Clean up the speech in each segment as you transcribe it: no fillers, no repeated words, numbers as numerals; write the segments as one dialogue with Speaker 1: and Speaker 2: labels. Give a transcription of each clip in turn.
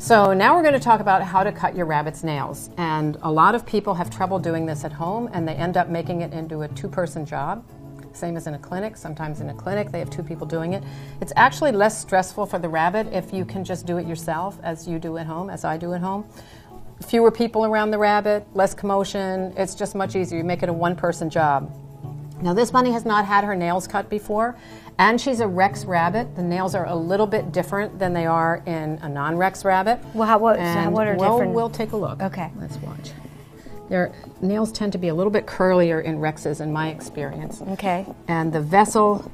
Speaker 1: So now we're going to talk about how to cut your rabbit's nails. And a lot of people have trouble doing this at home, and they end up making it into a two-person job. Same as in a clinic. Sometimes in a clinic they have two people doing it. It's actually less stressful for the rabbit if you can just do it yourself, as you do at home, as I do at home. Fewer people around the rabbit, less commotion. It's just much easier. You make it a one-person job. Now this bunny has not had her nails cut before, and she's a Rex rabbit. The nails are a little bit different than they are in a non-Rex rabbit.
Speaker 2: Well, what are different?
Speaker 1: We'll take a look.
Speaker 2: Okay.
Speaker 1: Let's watch. Their nails tend to be a little bit curlier in Rexes, in my experience.
Speaker 2: Okay.
Speaker 1: And the vessel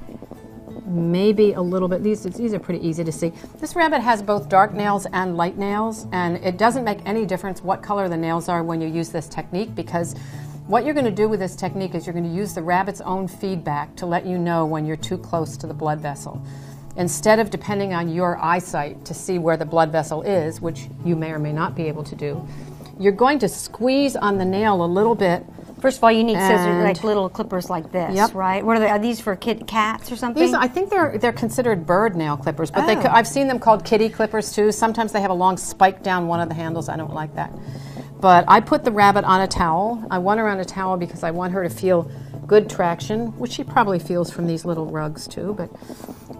Speaker 1: may be a little bit, these are pretty easy to see. This rabbit has both dark nails and light nails, and it doesn't make any difference what color the nails are when you use this technique, because what you're going to do with this technique is you're going to use the rabbit's own feedback to let you know when you're too close to the blood vessel. Instead of depending on your eyesight to see where the blood vessel is, which you may or may not be able to do, you're going to squeeze on the nail a little bit.
Speaker 2: First of all, you need scissors, like little clippers like this,
Speaker 1: yep.
Speaker 2: right? What are they? Are these for cats or something?
Speaker 1: These, I think they're considered bird nail clippers, but I've seen them called kitty clippers too. Sometimes they have a long spike down one of the handles. I don't like that. But I put the rabbit on a towel. I want her on a towel because I want her to feel good traction, which she probably feels from these little rugs too.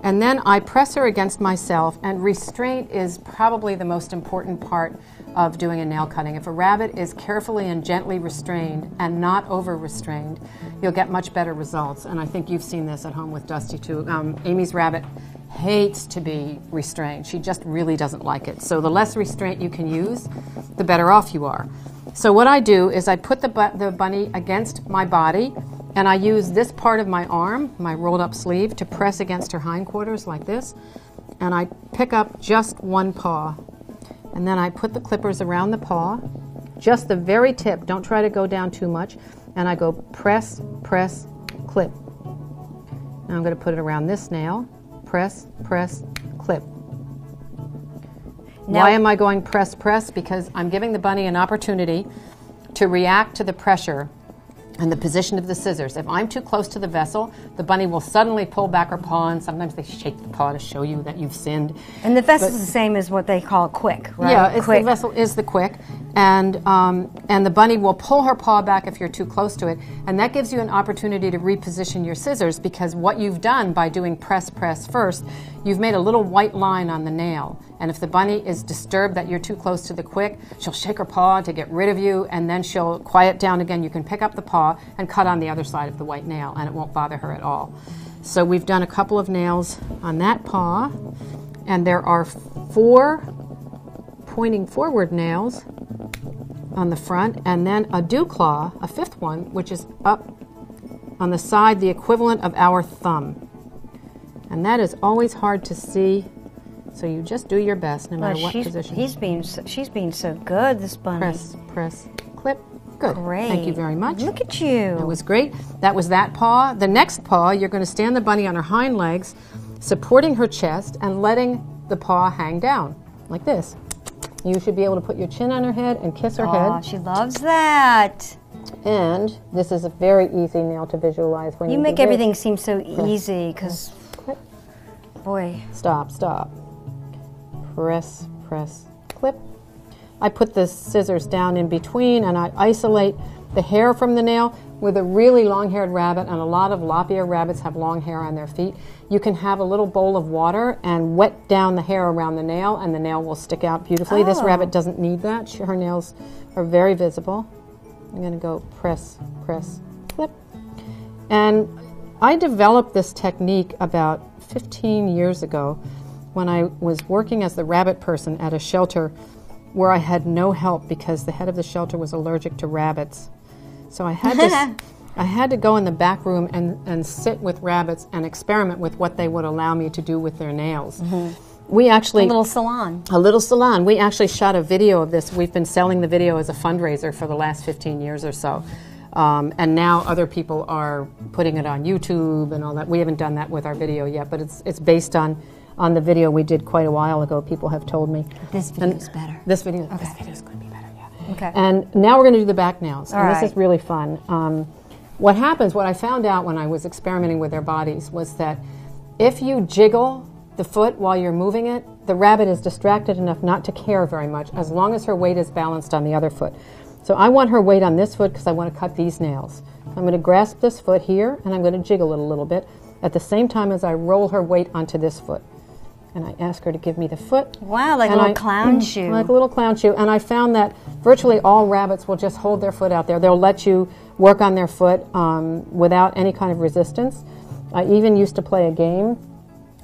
Speaker 1: And then I press her against myself, and restraint is probably the most important part of doing a nail cutting. If a rabbit is carefully and gently restrained and not over-restrained, you'll get much better results. And I think you've seen this at home with Dusty too. Amy's rabbit hates to be restrained. She just really doesn't like it. So the less restraint you can use, the better off you are. So what I do is I put the bunny against my body, and I use this part of my arm, my rolled up sleeve, to press against her hindquarters like this. And I pick up just one paw. And then I put the clippers around the paw, just the very tip. Don't try to go down too much. And I go press, press, clip. Now I'm going to put it around this nail. Press, press, clip. Now, why am I going press, press? Because I'm giving the bunny an opportunity to react to the pressure and the position of the scissors. If I'm too close to the vessel, the bunny will suddenly pull back her paw, and sometimes they shake the paw to show you that you've sinned.
Speaker 2: And the vessel is the same as what they call quick, right?
Speaker 1: Yeah, the vessel is the quick, and the bunny will pull her paw back if you're too close to it, and that gives you an opportunity to reposition your scissors, because what you've done by doing press, press first, you've made a little white line on the nail. And if the bunny is disturbed that you're too close to the quick, she'll shake her paw to get rid of you, and then she'll quiet down again. You can pick up the paw and cut on the other side of the white nail, and it won't bother her at all. So we've done a couple of nails on that paw, and there are 4 pointing forward nails on the front, and then a dew claw, a 5th one, which is up on the side, the equivalent of our thumb. And that is always hard to see. So you just do your best, no matter what position.
Speaker 2: She's being so good, this bunny.
Speaker 1: Press, press, clip. Good.
Speaker 2: Great.
Speaker 1: Thank you very much.
Speaker 2: Look at you.
Speaker 1: That was great. That was that paw. The next paw, you're going to stand the bunny on her hind legs, supporting her chest and letting the paw hang down, like this. You should be able to put your chin on her head and kiss her head.
Speaker 2: Oh, she loves that.
Speaker 1: And this is a very easy nail to visualize. When you
Speaker 2: make everything seem so easy, because, boy.
Speaker 1: Stop, stop. Press, press, clip. I put the scissors down in between, and I isolate the hair from the nail. With a really long-haired rabbit, and a lot of lop-ear rabbits have long hair on their feet, you can have a little bowl of water and wet down the hair around the nail, and the nail will stick out beautifully. This rabbit doesn't need that. Her nails are very visible. I'm going to go press, press, clip. And I developed this technique about 15 years ago when I was working as the rabbit person at a shelter where I had no help because the head of the shelter was allergic to rabbits. So I had to go in the back room and sit with rabbits and experiment with what they would allow me to do with their nails. Mm-hmm. We actually...
Speaker 2: A little salon.
Speaker 1: A little salon. We actually shot a video of this. We've been selling the video as a fundraiser for the last 15 years or so. And now other people are putting it on YouTube and all that. We haven't done that with our video yet, but it's based on the video we did quite a while ago. People have told me.
Speaker 2: This video is better.
Speaker 1: This video is going to be better, yeah.
Speaker 2: Okay.
Speaker 1: And now we're going to do the back nails.
Speaker 2: All
Speaker 1: and
Speaker 2: right.
Speaker 1: This is really fun. What I found out when I was experimenting with their bodies was that if you jiggle the foot while you're moving it, the rabbit is distracted enough not to care very much as long as her weight is balanced on the other foot. So I want her weight on this foot because I want to cut these nails. I'm going to grasp this foot here and I'm going to jiggle it a little bit at the same time as I roll her weight onto this foot. And I ask her to give me the foot.
Speaker 2: Wow, like a little clown shoe.
Speaker 1: Like a little clown shoe. And I found that virtually all rabbits will just hold their foot out there. They'll let you work on their foot without any kind of resistance. I even used to play a game.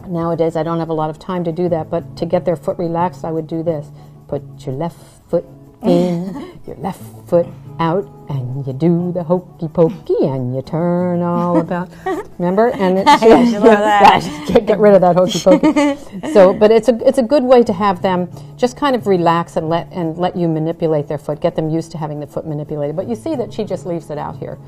Speaker 1: Nowadays I don't have a lot of time to do that, but to get their foot relaxed I would do this. Put your left foot in, your left foot out, and you do the hokey pokey and you turn all about. Remember? And it's get rid of that hokey pokey. So, but it's a good way to have them just kind of relax and let you manipulate their foot, get them used to having the foot manipulated. But you see that she just leaves it out here.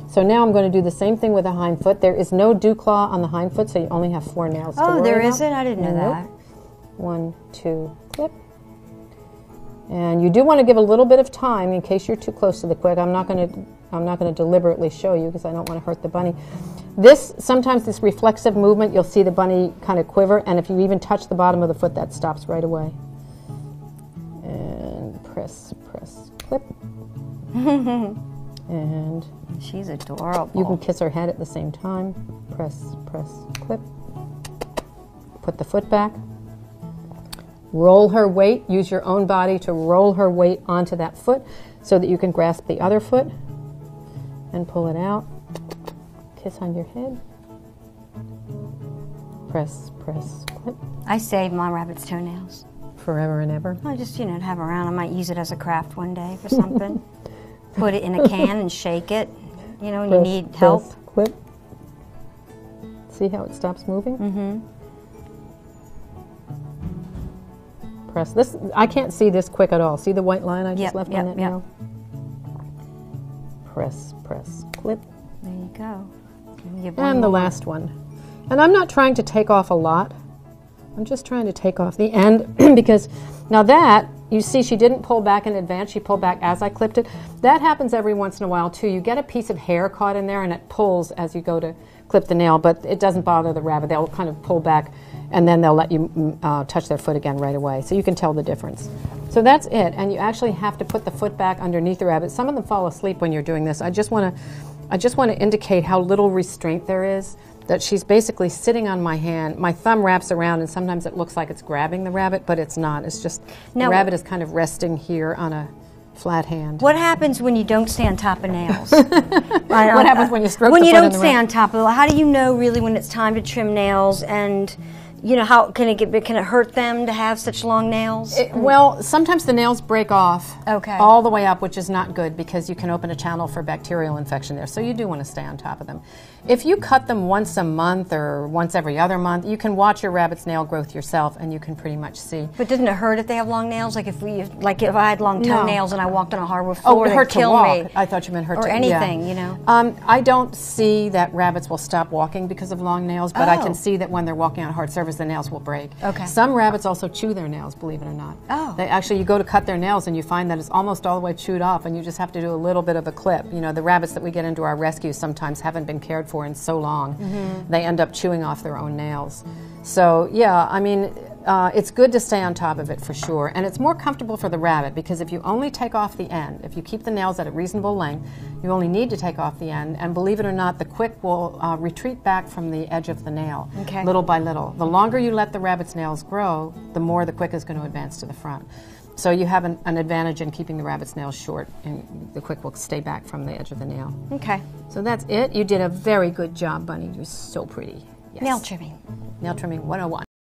Speaker 1: So now I'm going to do the same thing with the hind foot. There is no dew claw on the hind foot, so you only have 4 nails to worry about.
Speaker 2: Oh, there isn't? I didn't know that.
Speaker 1: 1, 2, clip. And you do want to give a little bit of time in case you're too close to the quick. I'm not going to deliberately show you because I don't want to hurt the bunny. Sometimes this reflexive movement, you'll see the bunny kind of quiver, and if you even touch the bottom of the foot, that stops right away. And press, clip. And
Speaker 2: she's adorable.
Speaker 1: You can kiss her head at the same time. Press, clip. Put the foot back. Roll her weight. Use your own body to roll her weight onto that foot so that you can grasp the other foot and pull it out. Kiss on your head. Press, clip.
Speaker 2: I save my rabbit's toenails.
Speaker 1: Forever and ever?
Speaker 2: I just, to have around. I might use it as a craft one day for something. Put it in a can and shake it, when you need help.
Speaker 1: Press, clip. See how it stops moving?
Speaker 2: Mm-hmm.
Speaker 1: Press this. I can't see this quick at all. See the white line I just left on it now? Press, clip.
Speaker 2: There you go.
Speaker 1: And the last one. And I'm not trying to take off a lot. I'm just trying to take off the end because now that, you see she didn't pull back in advance, she pulled back as I clipped it. That happens every once in a while too. You get a piece of hair caught in there and it pulls as you go to clip the nail, but it doesn't bother the rabbit. They'll kind of pull back and then they'll let you touch their foot again right away. So you can tell the difference. So that's it, and you actually have to put the foot back underneath the rabbit. Some of them fall asleep when you're doing this. I just want to indicate how little restraint there is, that she's basically sitting on my hand. My thumb wraps around and sometimes it looks like it's grabbing the rabbit, but it's not. It's just the rabbit is kind of resting here on a flat hand.
Speaker 2: What happens when you don't stay on top of nails?
Speaker 1: What happens when you stroke
Speaker 2: when
Speaker 1: the
Speaker 2: you
Speaker 1: foot
Speaker 2: don't
Speaker 1: in the
Speaker 2: stay on top of it? How do you know really when it's time to trim nails? And how can it hurt them to have such long nails?
Speaker 1: Well, sometimes the nails break off
Speaker 2: Okay.
Speaker 1: all the way up, which is not good because you can open a channel for bacterial infection there. So you do want to stay on top of them. If you cut them once a month or once every other month, you can watch your rabbit's nail growth yourself, and you can pretty much see.
Speaker 2: But doesn't it hurt if they have long nails? Like if I had long toenails and I walked on a hardwood floor,
Speaker 1: it hurt
Speaker 2: they'd kill
Speaker 1: to walk.
Speaker 2: me.
Speaker 1: I thought you meant hurt
Speaker 2: or
Speaker 1: to
Speaker 2: anything,
Speaker 1: I don't see that rabbits will stop walking because of long nails, but I can see that when they're walking on hard surface, the nails will break.
Speaker 2: Okay.
Speaker 1: Some rabbits also chew their nails, believe it or not.
Speaker 2: Oh.
Speaker 1: You go to cut their nails and you find that it's almost all the way chewed off, and you just have to do a little bit of a clip. The rabbits that we get into our rescues sometimes haven't been cared for in so long. Mm-hmm. They end up chewing off their own nails. So it's good to stay on top of it for sure, and it's more comfortable for the rabbit because if you only take off the end, if you keep the nails at a reasonable length, you only need to take off the end, and believe it or not, the quick will retreat back from the edge of the nail, little by little. The longer you let the rabbit's nails grow, the more the quick is going to advance to the front. So you have an advantage in keeping the rabbit's nails short, and the quick will stay back from the edge of the nail.
Speaker 2: Okay.
Speaker 1: So that's it. You did a very good job, Bunny. You're so pretty. Yes.
Speaker 2: Nail trimming.
Speaker 1: Nail trimming 101.